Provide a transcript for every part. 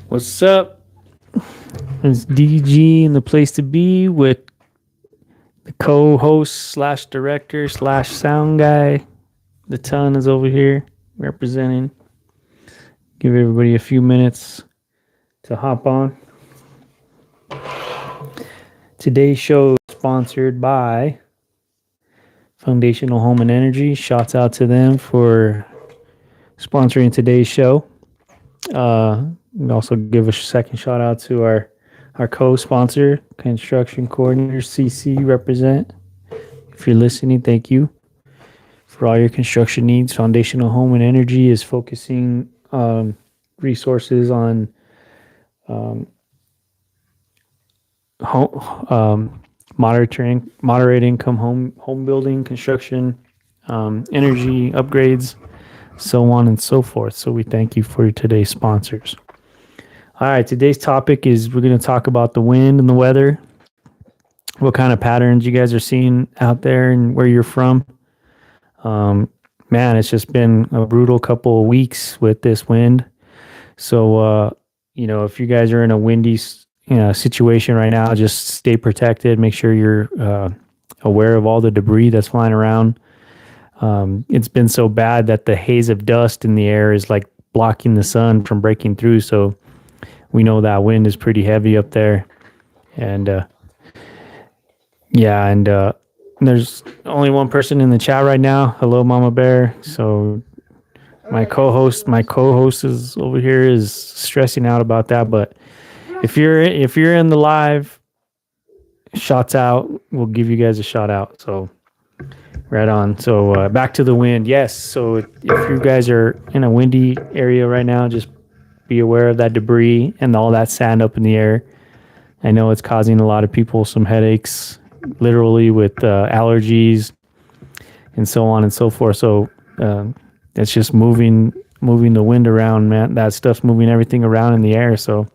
What's up? It's DG in the place to be with the co-host slash director slash sound guy. The ton is over here representing. Give everybody a few minutes to hop on. Today's show is sponsored by Foundational Home and Energy. Shouts out to them for sponsoring today's show. We also give a second shout out to our co-sponsor, Construction Coordinator CC represent. If you're listening, thank you for all your construction needs. Foundational Home and Energy is focusing resources on moderate income home building, construction, energy upgrades, so on and so forth. So we thank you for today's sponsors. All right, today's topic is we're going to talk about the wind and the weather, what kind of patterns you guys are seeing out there and where you're from. Man, it's just been a brutal couple of weeks with this wind. So, if you guys are in a windy situation right now, just stay protected. Make sure you're aware of all the debris that's flying around. It's been so bad that the haze of dust in the air is like blocking the sun from breaking through. So we know that wind is pretty heavy up there. And there's only one person in the chat right now. Hello, Mama Bear. So my co-host is over here is stressing out about that. But if you're in the live, shouts out. We'll give you guys a shout out. So right on. So back to the wind. Yes. So if you guys are in a windy area right now, just be aware of that debris and all that sand up in the air. I know it's causing a lot of people some headaches, literally with allergies and so on and so forth. So it's just moving the wind around, man. That stuff's moving everything around in the air. So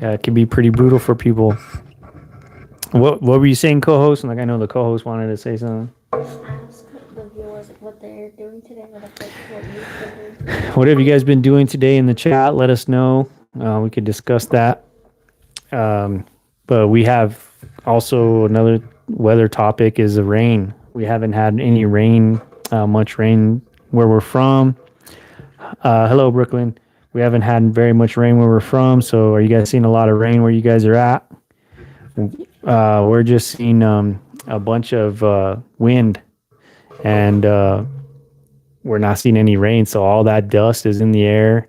it can be pretty brutal for people. What were you saying, co-host? Like I know the co-host wanted to say something. The viewers what they're doing today, what you've been doing. What have you guys been doing today in the chat? Let us know. We could discuss that. But we have also another weather topic is the rain. We haven't had any rain, much rain where we're from. Hello, Brooklyn. We haven't had very much rain where we're from. So are you guys seeing a lot of rain where you guys are at? We're just seeing a bunch of wind, and we're not seeing any rain. So all that dust is in the air.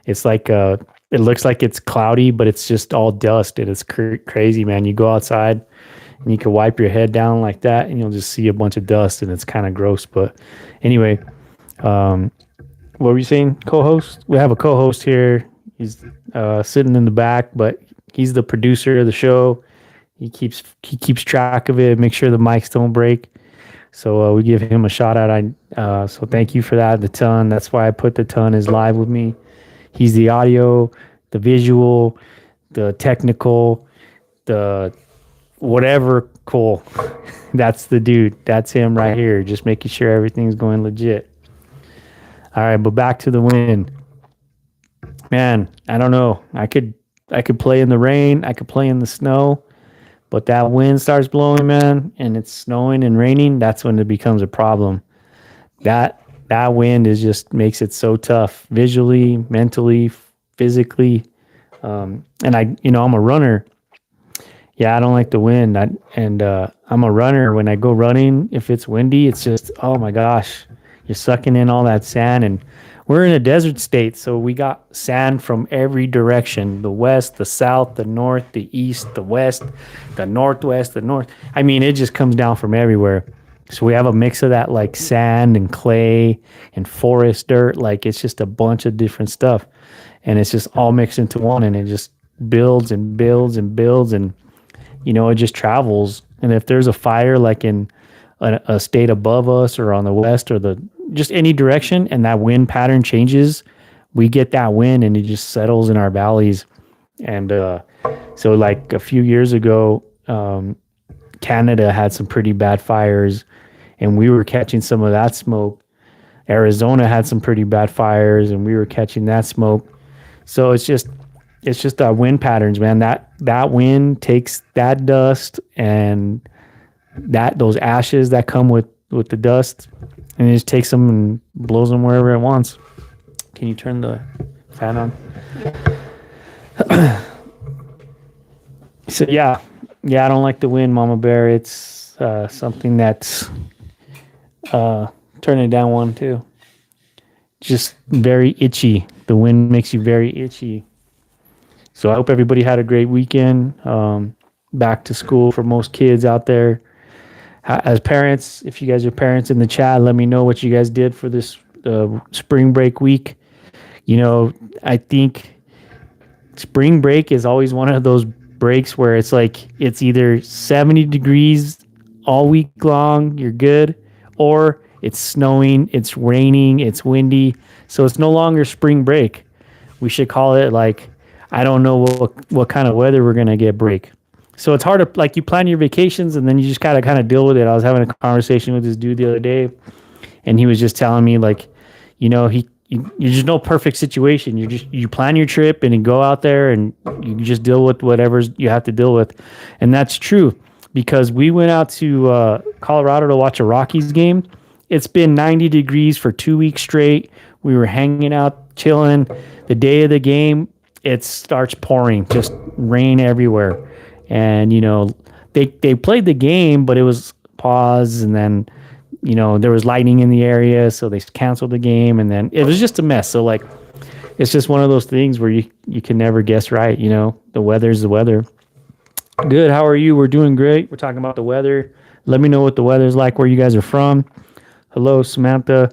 It's like it looks like it's cloudy, but it's just all dust. And it's crazy, man. You go outside and you can wipe your head down like that and you'll just see a bunch of dust, and it's kind of gross. But anyway, what were you saying, co-host? We have a co-host here. He's sitting in the back, but he's the producer of the show. He keeps track of it, make sure the mics don't break. So we give him a shout out. So thank you for that. The ton. That's why I put the ton is live with me. He's the audio, the visual, the technical, the whatever. Cool. That's the dude. That's him right here. Just making sure everything's going legit. All right, but back to the wind. Man, I don't know. I could play in the rain. I could play in the snow. But that wind starts blowing, man, and it's snowing and raining, that's when it becomes a problem. That wind just makes it so tough visually, mentally, physically. And I'm a runner. Yeah, I don't like the wind. I'm a runner. When I go running, if it's windy, it's just, oh my gosh, you're sucking in all that sand. And we're in a desert state, so we got sand from every direction: the west, the south, the north, the east, the west, the northwest, the north. I mean, it just comes down from everywhere. So we have a mix of that, like sand and clay and forest dirt. Like it's just a bunch of different stuff, and it's just all mixed into one, and it just builds and builds and builds, and it just travels. And if there's a fire, like in a state above us or on the west or just any direction, and that wind pattern changes, we get that wind and it just settles in our valleys. And so like a few years ago, Canada had some pretty bad fires, and we were catching some of that smoke. Arizona had some pretty bad fires, and we were catching that smoke. So it's just it's just that wind patterns, man. That wind takes that dust and those ashes that come with the dust, and it just takes them and blows them wherever it wants. Can you turn the fan on? So yeah, I don't like the wind, Mama Bear. It's something that's turn it down one too. Just very itchy. The wind makes you very itchy. So I hope everybody had a great weekend. Back to school for most kids out there. As parents, if you guys are parents in the chat, let me know what you guys did for this spring break week. You know, I think spring break is always one of those breaks where it's like it's either 70 degrees all week long, you're good, or it's snowing, it's raining, it's windy. So it's no longer spring break. We should call it like, I don't know what kind of weather we're going to get break. So it's hard to, like, you plan your vacations and then you just gotta kind of deal with it. I was having a conversation with this dude the other day, and he was just telling me, like, you know, you're just no perfect situation. You plan your trip and you go out there and you just deal with whatever you have to deal with. And that's true, because we went out to Colorado to watch a Rockies game. It's been 90 degrees for 2 weeks straight. We were hanging out, chilling. The day of the game, it starts pouring, just rain everywhere. And, you know, they played the game, but it was paused, and then, you know, there was lightning in the area, so they canceled the game, and then it was just a mess. So, like, it's just one of those things where you can never guess right, you know. The weather's the weather. Good, how are you? We're doing great. We're talking about the weather. Let me know what the weather's like, where you guys are from. Hello, Samantha.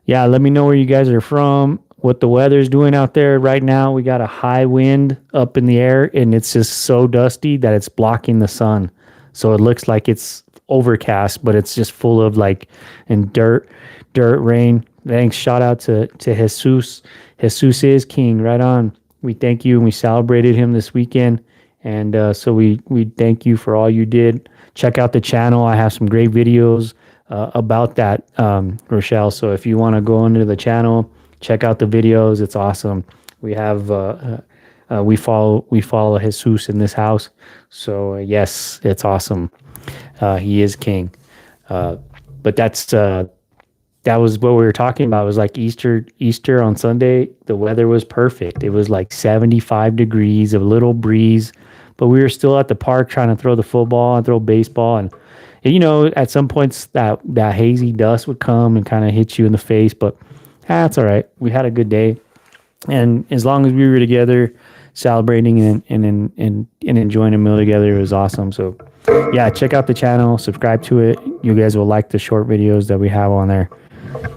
Yeah, let me know where you guys are from, what the weather's doing out there right now. We got a high wind up in the air, and it's just so dusty that it's blocking the sun. So it looks like it's overcast, but it's just full of like and dirt rain. Thanks. Shout out to Jesus. Jesus is king. Right on. We thank you, and we celebrated him this weekend. And so we thank you for all you did. Check out the channel. I have some great videos about that, Rochelle. So if you want to go into the channel, check out the videos. It's awesome. We have we follow Jesus in this house. So yes, it's awesome. He is king. But that was what we were talking about. It was like Easter on Sunday. The weather was perfect. It was like 75 degrees, a little breeze, but we were still at the park trying to throw the football and throw baseball. And you know, at some points that hazy dust would come and kind of hit you in the face, but that's all right. We had a good day. And as long as we were together celebrating and enjoying a meal together, it was awesome. So yeah, check out the channel, subscribe to it. You guys will like the short videos that we have on there.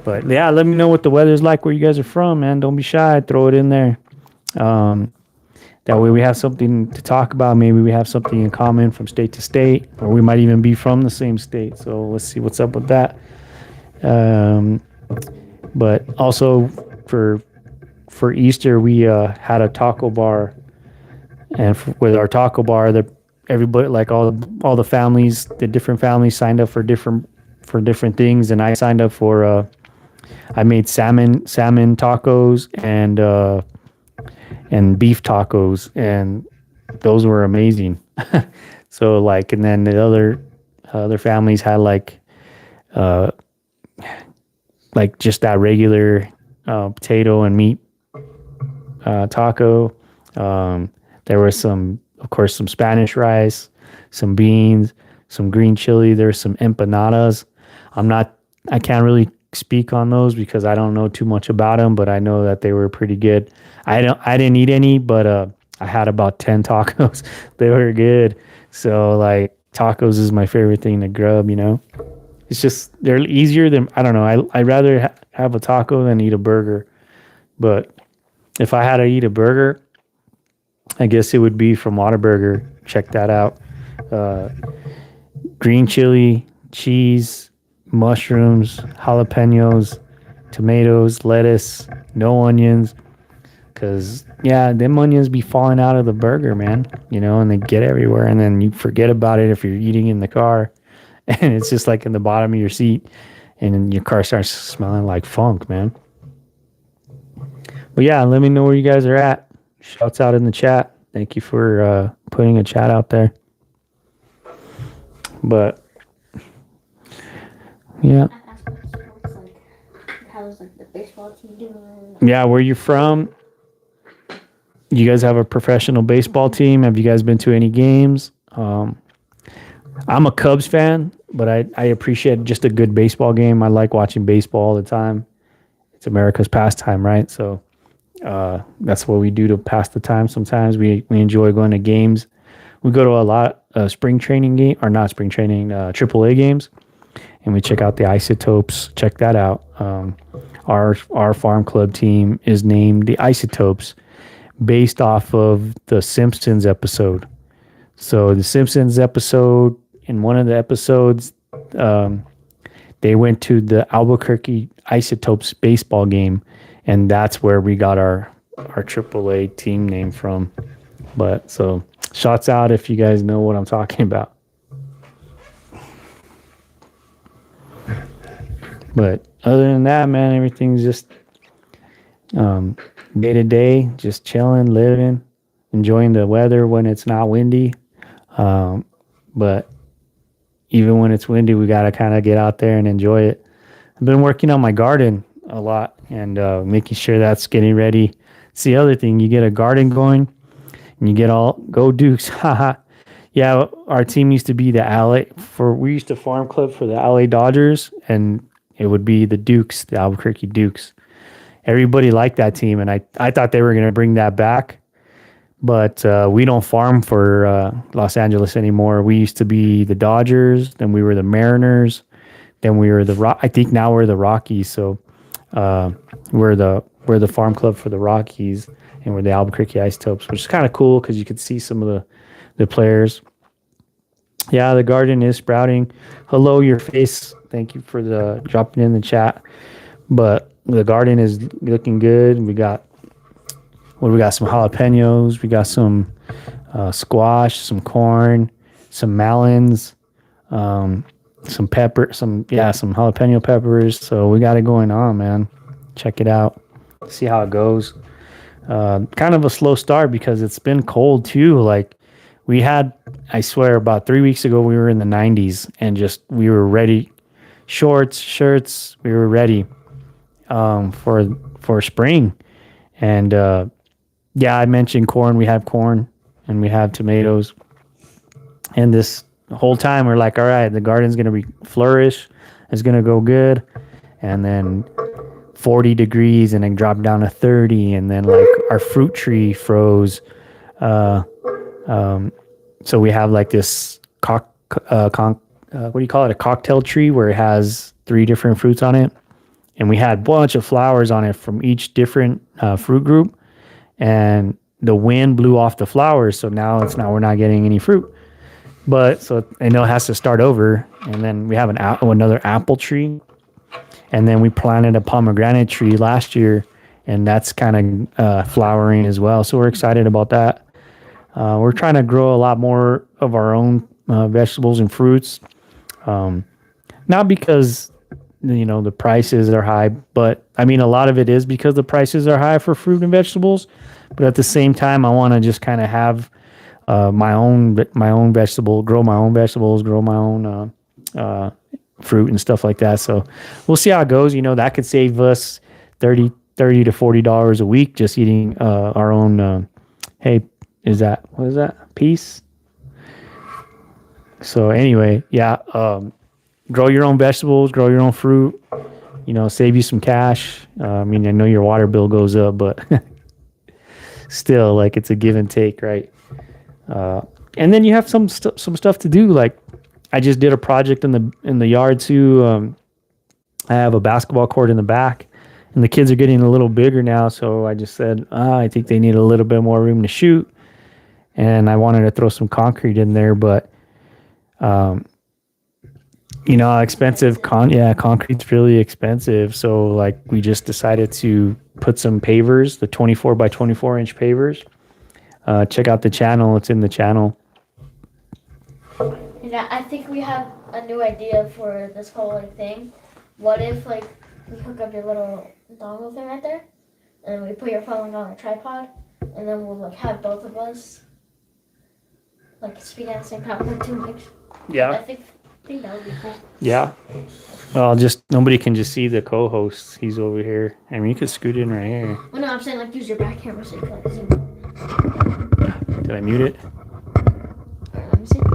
But yeah, let me know what the weather's like where you guys are from, man. Don't be shy. Throw it in there. That way we have something to talk about. Maybe we have something in common from state to state, or we might even be from the same state. So let's see what's up with that. But also for Easter, we had a taco bar, and with our taco bar, everybody, like all the families, the different families signed up for different things, and I signed up for I made salmon tacos and beef tacos, and those were amazing. So like, and then the other families had like just that regular potato and meat taco. There was some Spanish rice, some beans, some green chili. There's some empanadas. I can't really speak on those because I don't know too much about them, but I know that they were pretty good. I didn't eat any, but I had about 10 tacos. They were good. So like, tacos is my favorite thing to grub, you know. It's just, they're easier than, I don't know. I'd rather have a taco than eat a burger. But if I had to eat a burger, I guess it would be from Whataburger. Check that out. Green chili, cheese, mushrooms, jalapenos, tomatoes, lettuce, no onions. Because, yeah, them onions be falling out of the burger, man. You know, and they get everywhere. And then you forget about it if you're eating in the car. And it's just like in the bottom of your seat. And then your car starts smelling like funk, man. But yeah, let me know where you guys are at. Shouts out in the chat. Thank you for putting a chat out there. But yeah, I asked what sports, like, how's like the baseball team doing? yeah. Where you from? You guys have a professional baseball team? Have you guys been to any games? I'm a Cubs fan, but I appreciate just a good baseball game. I like watching baseball all the time. It's America's pastime, right? So that's what we do to pass the time. Sometimes we enjoy going to games. We go to a lot of spring training game, or not spring training, AAA games, and we check out the Isotopes. Check that out. Our farm club team is named the Isotopes, based off of the Simpsons episode. So the Simpsons episode, in one of the episodes, they went to the Albuquerque Isotopes baseball game, and that's where we got our AAA team name from. But so shots out if you guys know what I'm talking about. But other than that, man, everything's just day to day, just chilling, living, enjoying the weather when it's not windy. But even when it's windy, we got to kind of get out there and enjoy it. I've been working on my garden a lot and making sure that's getting ready. It's the other thing. You get a garden going and you get all, go Dukes. Haha. Yeah, our team used to be we used to farm club for the LA Dodgers, and it would be the Dukes, the Albuquerque Dukes. Everybody liked that team, and I thought they were going to bring that back. But we don't farm for Los Angeles anymore. We used to be the Dodgers, then we were the Mariners, then we were I think now we're the Rockies. So we're the farm club for the Rockies, and we're the Albuquerque Isotopes, which is kind of cool because you could see some of the players. Yeah, the garden is sprouting. Hello, your face. Thank you for the dropping in the chat. But the garden is looking good. We got some jalapenos. We got some squash, some corn, some melons, some pepper, some jalapeno peppers. So we got it going on, man. Check it out. See how it goes. Kind of a slow start because it's been cold too. Like we had, I swear, about 3 weeks ago, we were in the 90s and we were ready. Shorts, shirts, we were ready for spring. And yeah, I mentioned corn. We have corn and we have tomatoes. And this whole time we're like, all right, the garden's going to flourish. It's going to go good. And then 40 degrees and then drop down to 30. And then like our fruit tree froze. So we have like this what do you call it? A cocktail tree where it has 3 different fruits on it. And we had a bunch of flowers on it from each different fruit group. And the wind blew off the flowers. So now we're not getting any fruit. But so I know it has to start over. And then we have another apple tree. And then we planted a pomegranate tree last year. And that's kind of flowering as well. So we're excited about that. We're trying to grow a lot more of our own vegetables and fruits. Not because, the prices are high, but I mean, a lot of it is because the prices are high for fruit and vegetables. But at the same time, I want to just kind of have my own vegetable, grow my own vegetables, grow my own fruit and stuff like that. So we'll see how it goes. That could save us $30 to $40 a week just eating our own. Hey, what is that? Peace. So anyway, yeah, grow your own vegetables, grow your own fruit, save you some cash. I mean, I know your water bill goes up, but still, like, it's a give and take, right? And then you have some stuff to do. Like, I just did a project in the yard too. I have a basketball court in the back, and the kids are getting a little bigger now. So I just said, I think they need a little bit more room to shoot, and I wanted to throw some concrete in there, but expensive concrete's really expensive. So like we just decided to put some pavers, the 24 by 24 inch pavers. Check out the channel. It's in the channel. I think we have a new idea for this whole thing. What if we hook up your little dongle thing right there, and we put your phone on a tripod, and and then we'll like have both of us like speak at the same time with 2 mics. I Yeah. think that would be cool. Yeah. Well, just nobody can just see the co-host. He's over here. I mean, you could scoot in right here. Well, no, I'm saying like use your back camera so you can like zoom in. Did I mute it? Alright, let me see. No,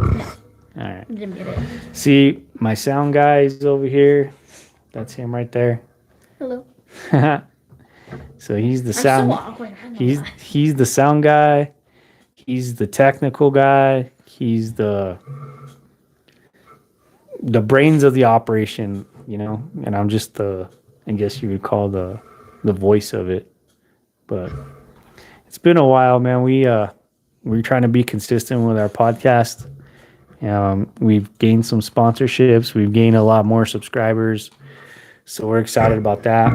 All right. you didn't get it. See, my sound guy is over here. That's him right there. Hello. So he's the I'm sound. so awkward. I know He's that. he's the sound guy. He's the technical guy. He's the brains of the operation, you know. And I'm just the, I guess you would call the voice of it. But it's been a while, man. We're trying to be consistent with our podcast. We've gained some sponsorships. We've gained a lot more subscribers. So we're excited about that.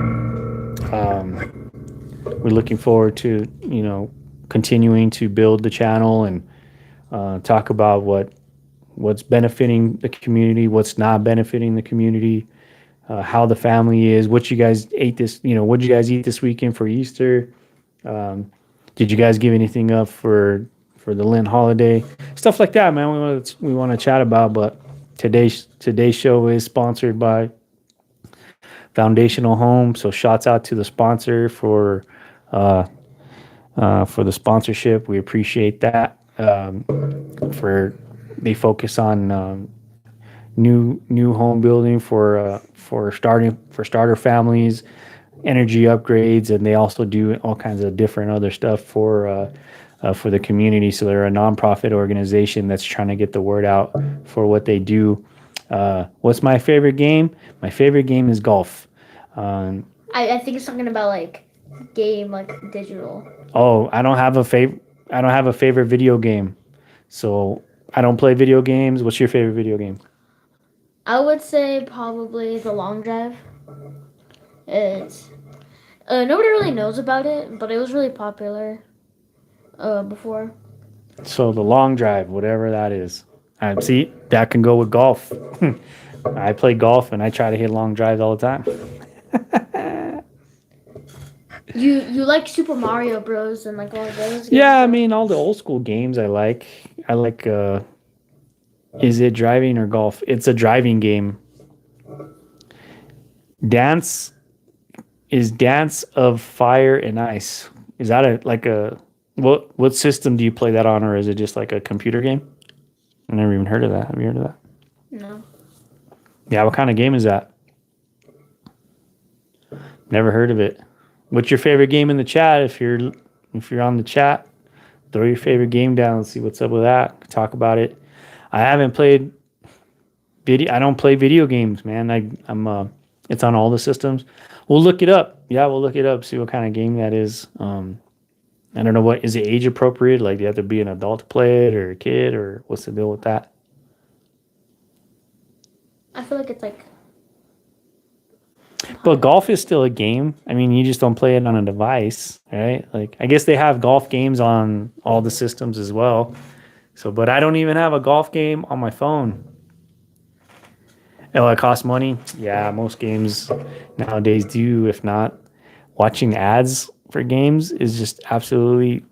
We're looking forward to, you know, continuing to build the channel and talk about what's benefiting the community, what's not benefiting the community, how the family is, what you guys ate this, you know, what did you guys eat this weekend for Easter? Did you guys give anything up for the Lent holiday? Stuff like that, man. We want to chat about. But today's show is sponsored by Foundational Home. So shouts out to the sponsor for the sponsorship. We appreciate that. They focus on new home building for starter families, energy upgrades, and they also do all kinds of different other stuff for the community. So they're a nonprofit organization that's trying to get the word out for what they do. What's my favorite game? My favorite game is golf. I think it's something about like game, like digital. Oh, I don't have a favorite video game. So I don't play video games. What's your favorite video game? I would say probably the long drive. It's nobody really knows about it, but it was really popular before. So the long drive, whatever that is. See, that can go with golf. I play golf and I try to hit long drives all the time. You like Super Mario Bros. And like all of those games? Yeah, I mean all the old school games I like. I like is it driving or golf? It's a driving game. Dance of Fire and Ice. Is that what system do you play that on, or is it just like a computer game? I never even heard of that. Have you heard of that? No. Yeah, what kind of game is that? Never heard of it. What's your favorite game in the chat? If you're on the chat, throw your favorite game down and see what's up with that. Talk about it. I haven't played video. I don't play video games, man. I'm it's on all the systems. We'll look it up. Yeah, we'll look it up. See what kind of game that is. I don't know, what is it age appropriate? Like, do you have to be an adult to play it, or a kid, or what's the deal with that? I feel like it's like. But golf is still a game. I mean, you just don't play it on a device, right? Like, I guess they have golf games on all the systems as well. So, but I don't even have a golf game on my phone. Oh, it costs money. Yeah, most games nowadays do. If not, watching ads for games is just absolutely,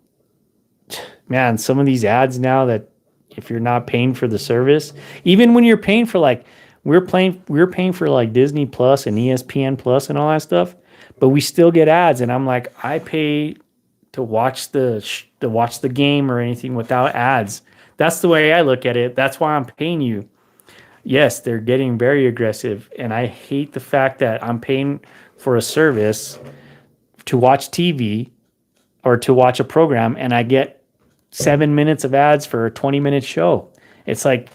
man, some of these ads now, that if you're not paying for the service, even when you're paying for like, we're paying for like Disney Plus and ESPN Plus and all that stuff, but we still get ads. And I'm like, I pay to watch the game or anything without ads. That's the way I look at it. That's why I'm paying you. Yes, they're getting very aggressive, and I hate the fact that I'm paying for a service to watch TV or to watch a program, and I get 7 minutes of ads for a 20-minute show. It's like,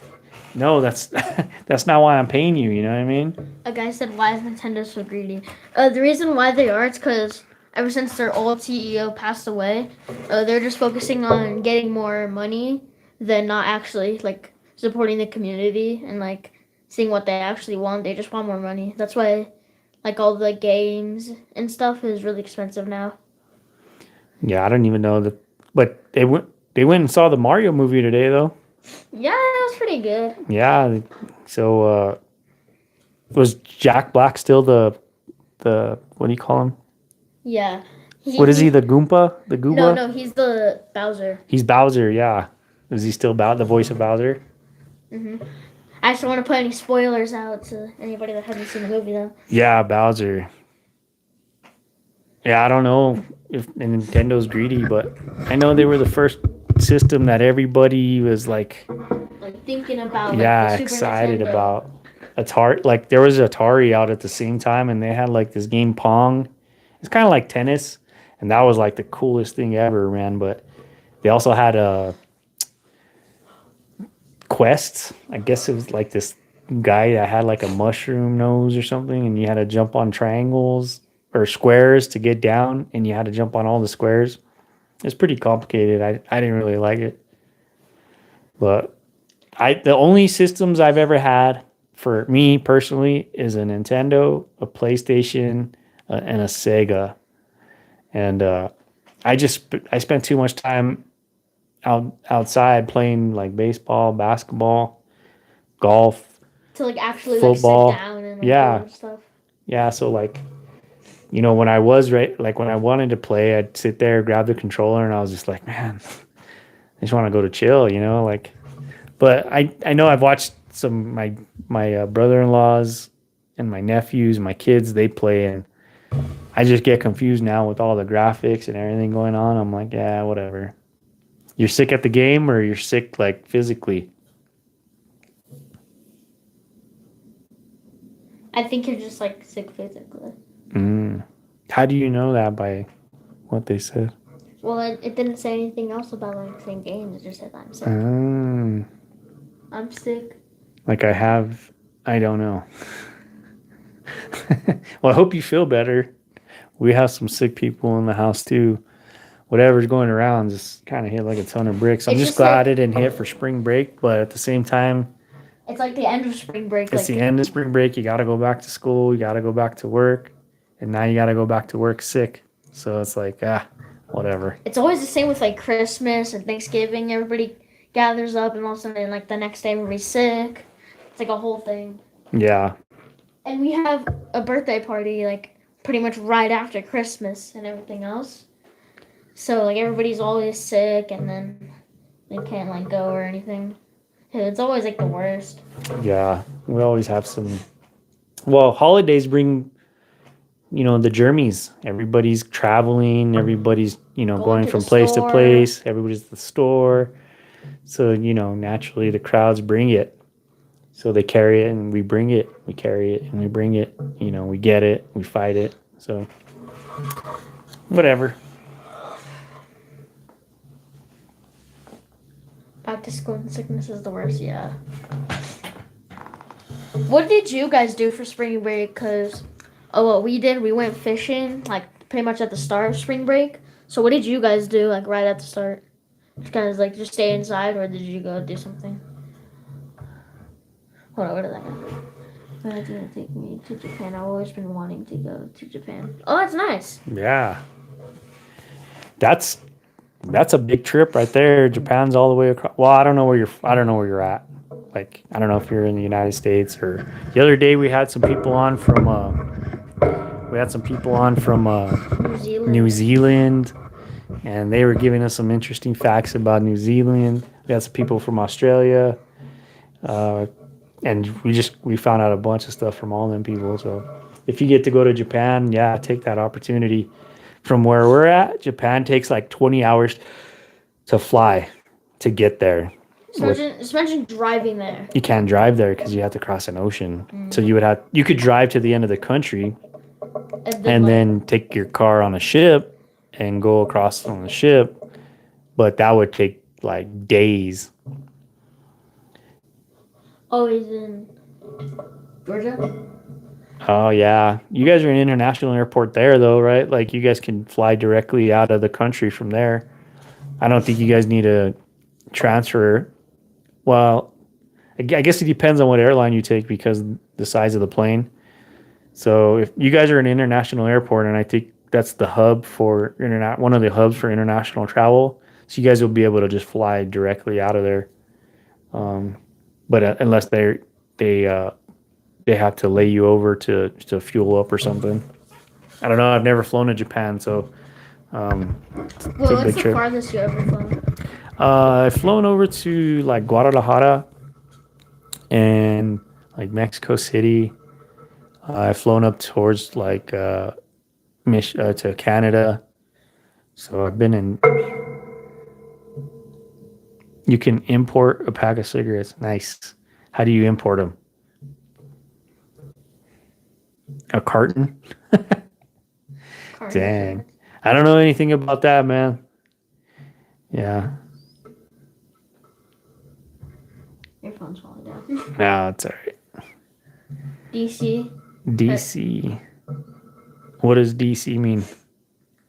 no, that's not why I'm paying you. You know what I mean? A guy said, "Why is Nintendo so greedy?" The reason why they are, it's because ever since their old CEO passed away, they're just focusing on getting more money than not actually like supporting the community and like seeing what they actually want. They just want more money. That's why like all the games and stuff is really expensive now. Yeah, I don't even know that, but they went and saw the Mario movie today, though. Yeah, it was pretty good. Yeah, so was Jack Black still the what do you call him? Yeah, What is he? The Goomba? The Gooba? No, he's the Bowser. He's Bowser. Yeah. Is he still the voice of Bowser? I just don't want to put any spoilers out to anybody that hasn't seen the movie though. Yeah, Bowser. Yeah, I don't know if Nintendo's greedy, but I know they were the first system that everybody was like, Like thinking about yeah, the Super excited Nintendo. about. Atari, like there was Atari out at the same time, and they had like this game Pong. It's kind of like tennis, and that was like the coolest thing ever, man. But they also had a Quest. I guess it was like this guy that had like a mushroom nose or something, and you had to jump on triangles or squares to get down, and you had to jump on all the squares. It's pretty complicated. I didn't really like it, but the only systems I've ever had for me personally is a Nintendo, a PlayStation, and a Sega, and I spent too much time outside playing like baseball, basketball, golf, To like actually football. like sit down and like, Yeah. do stuff. Yeah, so like, you know, when I was like when I wanted to play, I'd sit there, grab the controller, and I was just like, man, I just want to go to chill, you know, like. But I know I've watched some my brother-in-laws and my nephews, my kids, they play, and I just get confused now with all the graphics and everything going on. I'm like, yeah, whatever. You're sick at the game, or you're sick like physically? I think you're just like sick physically. How do you know that by what they said? Well, it didn't say anything else about like saying games. It just said I'm sick. Um, I'm sick. like I don't know. Well, I hope you feel better. We have some sick people in the house too. Whatever's going around just kind of hit like a ton of bricks. I'm It's just just glad like- it didn't hit for spring break, but at the same time, It's like the end of spring break. it's Like the end of spring break. You got to go back to school. You got to go back to work, and now you got to go back to work sick. So it's like whatever. it's always the same with like Christmas and Thanksgiving. Everybody gathers up, and all of a sudden, like the next day, everybody's sick. It's like a whole thing. Yeah, And we have a birthday party like pretty much right after Christmas and everything else. So like everybody's always sick, and then they can't like go or anything. It's always like the worst. yeah. We always have some. Well, holidays bring, you know, the germies. Everybody's traveling. Everybody's, you know, Going going to from the place to store. place. Everybody's at the store. So, you know, naturally the crowds bring it. So they carry it and we bring it. We carry it and we bring it. You know, we get it. We fight it. So, whatever. Back to school and sickness is the worst. Yeah. What did you guys do for spring break? Cause what we did, we went fishing like pretty much at the start of spring break. So what did you guys do like right at the start? Just kind of like just stay inside, or did you go do something? Hold on, what did that go? Why did you take me to Japan? I've always been wanting to go to Japan. Oh, that's nice. Yeah. That's a big trip right there. Japan's all the way across. Well, I don't know where you're at. Like, I don't know if you're in the United States or the other day we had some people on from New Zealand. New Zealand, and they were giving us some interesting facts about New Zealand. We had some people from Australia, and we found out a bunch of stuff from all them people. So if you get to go to Japan, yeah, take that opportunity. From where we're at, Japan takes like 20 hours to fly to get there. Just imagine driving there. You can't drive there because you have to cross an ocean. So you could drive to the end of the country and then take your car on a ship and go across on the ship, but that would take like days. Always in Georgia. Oh yeah, you guys are an international airport there though, right? Like you guys can fly directly out of the country from there. I don't think you guys need a transfer. Well, I guess it depends on what airline you take because the size of the plane. So if you guys are an international airport, and I think that's the hub for one of the hubs for international travel, so you guys will be able to just fly directly out of there. But unless they have to lay you over to fuel up or something. I don't know. I've never flown to Japan, so It's a Well, what's big the trip. farthest you ever flown? I've flown over to like Guadalajara and like Mexico City. I've flown up towards like to Canada. So I've been in. You can import a pack of cigarettes. Nice. How do you import them? A carton? Dang. I don't know anything about that, man. Yeah. Your phone's falling down. No, it's all right. DC, DC. What does DC mean?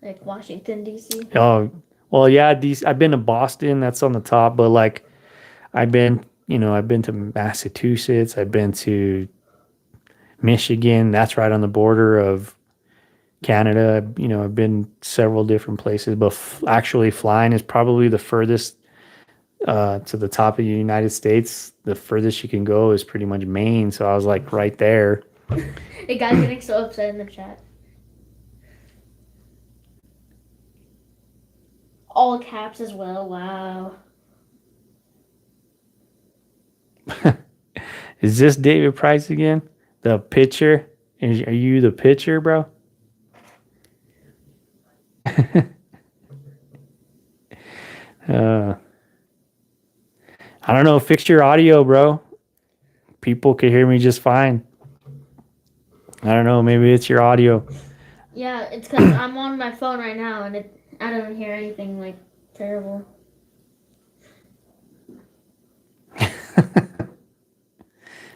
like Washington DC. Oh, well, yeah, DC. I've been to Boston. That's on the top, but like, I've been to Massachusetts. I've been to Michigan. That's right on the border of Canada. I've been several different places, but actually flying is probably the furthest to the top of the United States. The furthest you can go is pretty much Maine. So I was like right there. The guy's getting so upset in the chat. All caps as well. Wow. Is this David Price again? The pitcher? Are you the pitcher, bro? I don't know. Fix your audio, bro. People can hear me just fine. I don't know. Maybe it's your audio. Yeah, it's because I'm on my phone right now and I don't hear anything like terrible.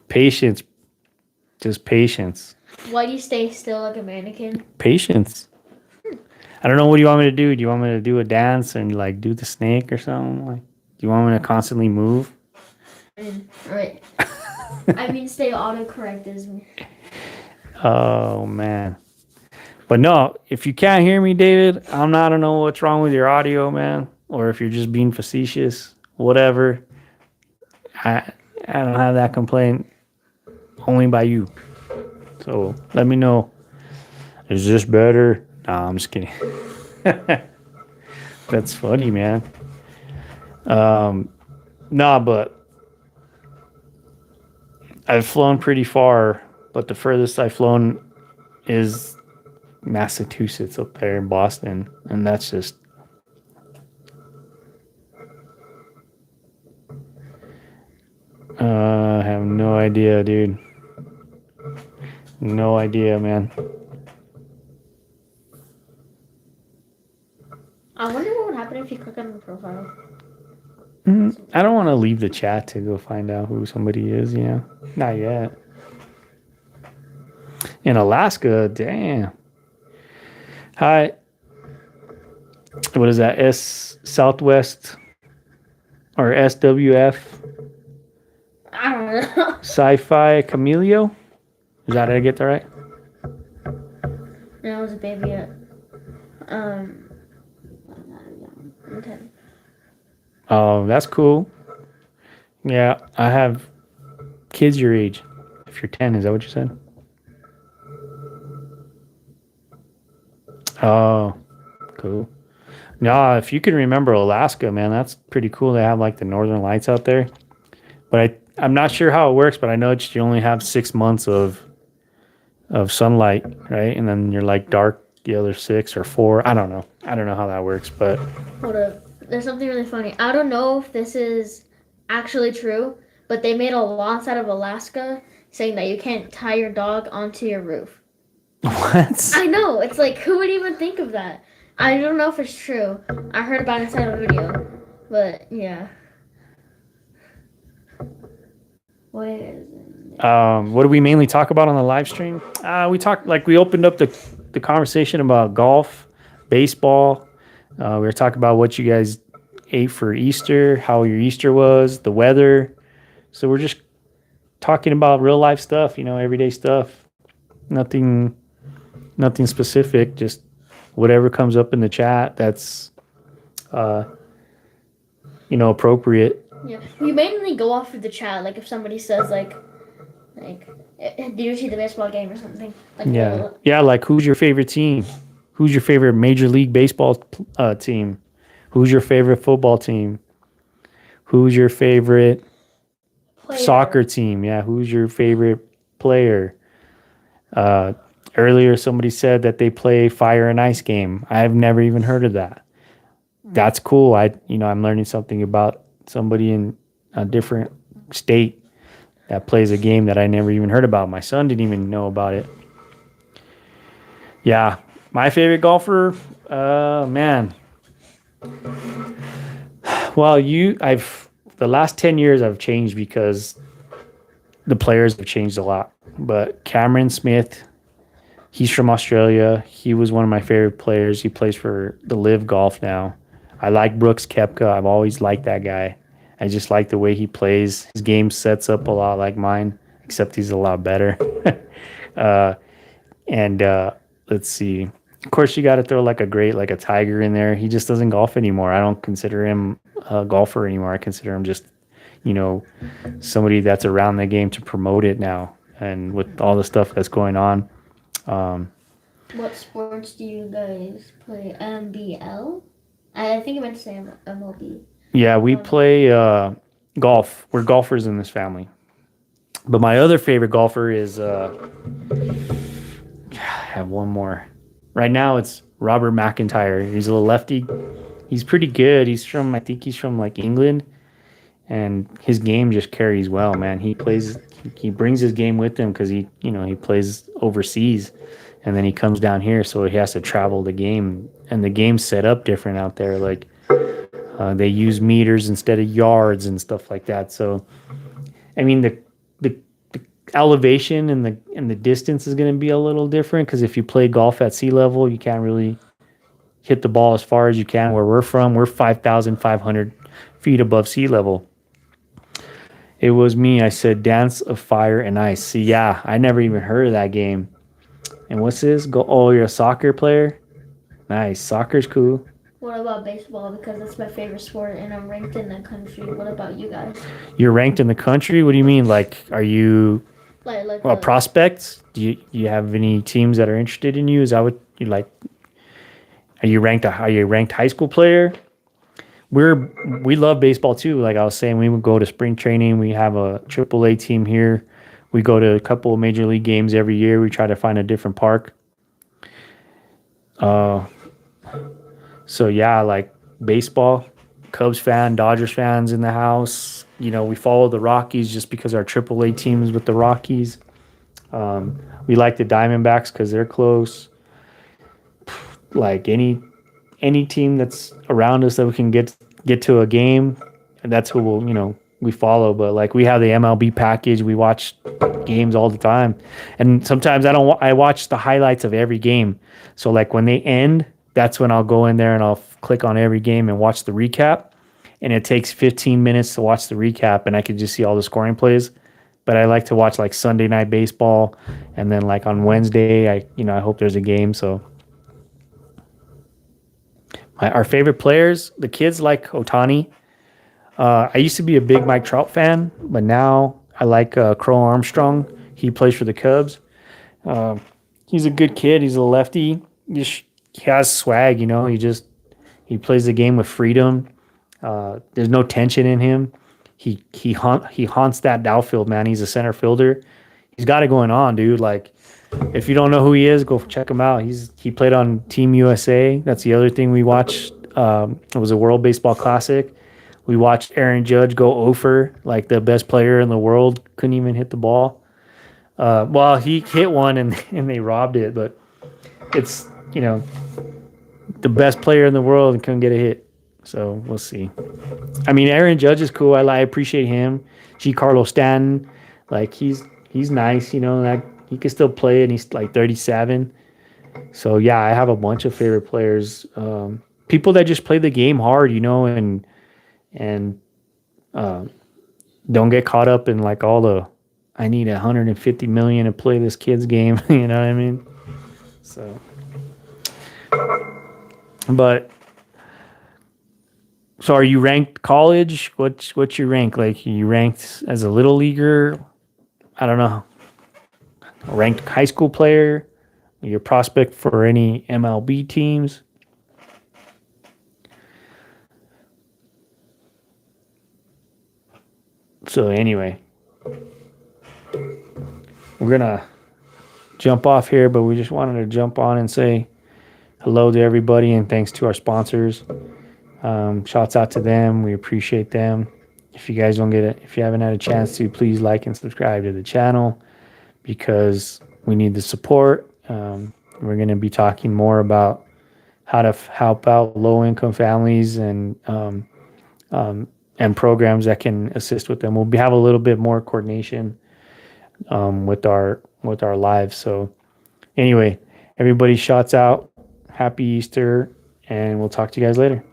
Patience. Just patience. Why do you stay still like a mannequin? Patience. I don't know. What do you want me to do? Do you want me to do a dance and like do the snake or something? Like, do you want me to constantly move? Right. I mean, stay autocorrect is me. Oh man. But no, if you can't hear me, David, I don't know what's wrong with your audio, man, or if you're just being facetious, whatever. I don't have that complaint. Only by you. So let me know. Is this better? Nah, I'm just kidding. That's funny, man. Nah, but I've flown pretty far, but the furthest I've flown is Massachusetts up there in Boston, and that's just I have no idea, dude. No idea, man. I wonder what would happen if you click on the profile. I don't want to leave the chat to go find out who somebody is, Not yet. In Alaska, damn. Hi. What is that? Southwest or SWF? I don't know. Sci-fi Camelio? Is that how I get that right? No, I was a baby at 10. Oh, that's cool. Yeah, I have kids your age. If you're 10, is that what you said? Oh, cool. No, if you can remember Alaska, man, that's pretty cool. They have like the northern lights out there. But I'm not sure how it works, but I know you only have 6 months of sunlight, right? And then you're like dark the other 6 or 4. I don't know. I don't know how that works, but Hold up. There's something really funny. I don't know if this is actually true, but they made a law outside of Alaska saying that you can't tie your dog onto your roof. what? I know. It's like, who would even think of that? I don't know if it's true. I heard about it inside a video. But, yeah. What do we mainly talk about on the live stream? We opened up the conversation about golf, baseball. We were talking about what you guys ate for Easter, how your Easter was, the weather. So we're just talking about real life stuff, everyday stuff. Nothing specific, just whatever comes up in the chat that's appropriate. Yeah, we mainly go off of the chat. Like if somebody says like, did you see the baseball game or something? Like, Yeah, like who's your favorite team? Who's your favorite Major League Baseball team? Who's your favorite football team? Who's your favorite Player. soccer team? Yeah, who's your favorite player? Uh, Earlier, somebody said that they play Fire and Ice game. I've never even heard of that. That's cool. I'm learning something about somebody in a different state that plays a game that I never even heard about. My son didn't even know about it. Yeah, my favorite golfer, man. Well, I've the last 10 years I've changed because the players have changed a lot. But Cameron Smith, he's from Australia. He was one of my favorite players. He plays for the Live Golf now. I like Brooks Koepka. I've always liked that guy. I just like the way he plays. His game sets up a lot like mine, except he's a lot better. uh, and let's see. Of course, you got to throw like a Tiger in there. He just doesn't golf anymore. I don't consider him a golfer anymore. I consider him just, you know, somebody that's around the game to promote it now. And with all the stuff that's going on, What sports do you guys play? MBL? I think you meant to say MLB. yeah, we play golf. We're golfers in this family. But my other favorite golfer is I have one more. Right now it's Robert McIntyre. He's a lefty. He's pretty good. I think he's from like England, and his game just carries well, man. He brings his game with him because he plays overseas, and then he comes down here, so he has to travel the game, and the game's set up different out there. Like they use meters instead of yards and stuff like that. So, I mean, the elevation and the distance is going to be a little different because if you play golf at sea level, you can't really hit the ball as far as you can. Where we're from, we're 5,500 feet above sea level. It was me. I said Dance of Fire and Ice. See, yeah, I never even heard of that game. And what's this? Oh, you're a soccer player? Nice. Soccer's cool. What about baseball? Because that's my favorite sport and I'm ranked in the country. What about you guys? You're ranked in the country? What do you mean? Like, are you Like prospects? Do you have any teams that are interested in you? Is that what you like? Are you ranked high school player? We love baseball too. Like I was saying, we would go to spring training. We have a AAA team here. We go to a couple of major league games every year. We try to find a different park. So yeah, like baseball, Cubs fan, Dodgers fans in the house. We follow the Rockies just because our AAA team is with the Rockies. We like the Diamondbacks because they're close. Like any team that's around us that we can get to a game, and that's who we follow. But like we have the MLB package, we watch games all the time, and sometimes I watch the highlights of every game. So like when they end, that's when I'll go in there and I'll click on every game and watch the recap. And it takes 15 minutes to watch the recap, and I can just see all the scoring plays. But I like to watch like Sunday Night Baseball, and then like on Wednesday, I hope there's a game. So our favorite players, the kids like Otani. I used to be a big Mike Trout fan, but now I like Crow Armstrong. He plays for the Cubs. He's a good kid. He's a lefty. He has swag, he plays the game with freedom. There's no tension in him. He haunts that outfield, man. He's a center fielder. He's got it going on, dude. Like, if you don't know who he is, go check him out. He played on Team USA. That's the other thing we watched. It was a World Baseball Classic. We watched Aaron Judge go over, like the best player in the world, couldn't even hit the ball. Well, he hit one and they robbed it, but it's the best player in the world and couldn't get a hit. So we'll see. I mean, Aaron Judge is cool. I appreciate him. Giancarlo Stanton, like he's nice. That he can still play, and he's like 37. So yeah, I have a bunch of favorite players. People that just play the game hard, and don't get caught up in like all the I need 150 million to play this kid's game. You know what I mean? So, but. So are you ranked college? What's your rank? Like, are you ranked as a little leaguer? I don't know. Ranked high school player? your prospect for any MLB teams. So anyway, we're gonna jump off here, but we just wanted to jump on and say hello to everybody and thanks to our sponsors. Shouts out to them. We appreciate them. If you guys don't get it, if you haven't had a chance to, please like and subscribe to the channel because we need the support. We're going to be talking more about how to help out low-income families and programs that can assist with them. We'll have a little bit more coordination with our lives. So anyway, everybody shouts out. Happy Easter, and we'll talk to you guys later.